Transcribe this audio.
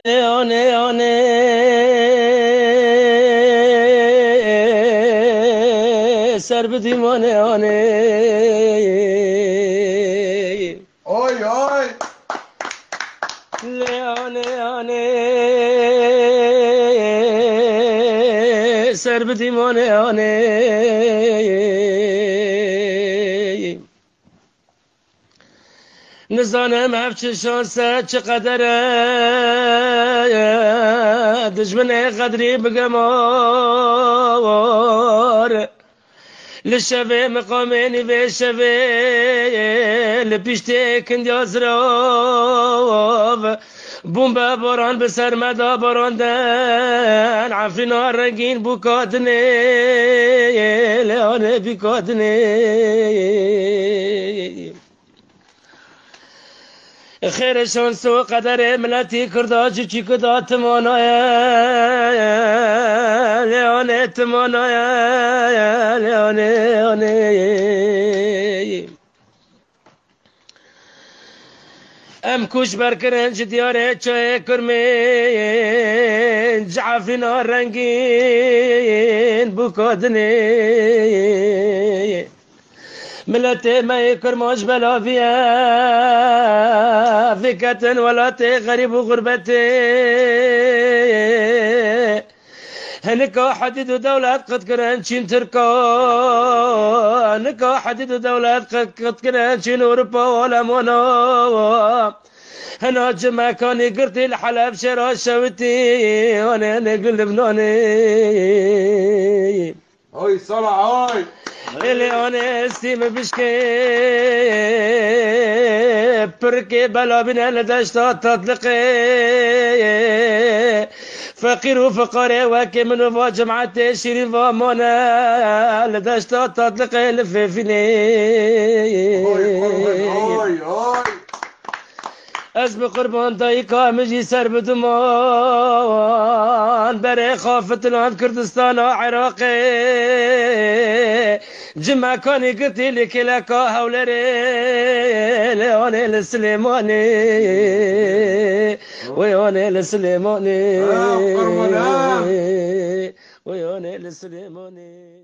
آنه آنه سر به دیوانه آنه آی آی آنه آنه سر به دیوانه آنه نزانم هفت شانسه چقدره دجمن قدری بگمار لشوه مقامینی و شوه لپیشته کندی آزراو بومبه باران به سرمدا باراندن عفرینا رنگین بو کادنه لیانه بی کادنه خیرشان سو قدر ملتی کرداجی چی کدا تمانایه لیانه تمانایه لیانه آنه ام کوش برکرنج دیاره چای کرمین جعفرینا رنگین بکادنه ملتي ما يكرموش بلا فيها فكة ولا غريب وغربتي هنكا حديد دولات قد كرانشين تركا هنكا حديد دولات قد كرانشين أوروبا ولا مونا هنا جمع كاني قرتي الحلب شرا شوتي وانا نقل لبناني آی صلاح آی اليوني استيم بشكي بركي بلا بنا لدشتا تطلقي فقير وفقاري وكي من وفا جمعتي شيرين فامونا لدشتا تطلقي لففيني آی آی از بقربان دایکا مجی سر بدمان برای خافتنان کردستان و عراق جمع کانی گرتی لکلکا حولره لیانه لسلیمانه ویانه لسلیمانه ویانه لسلیمانه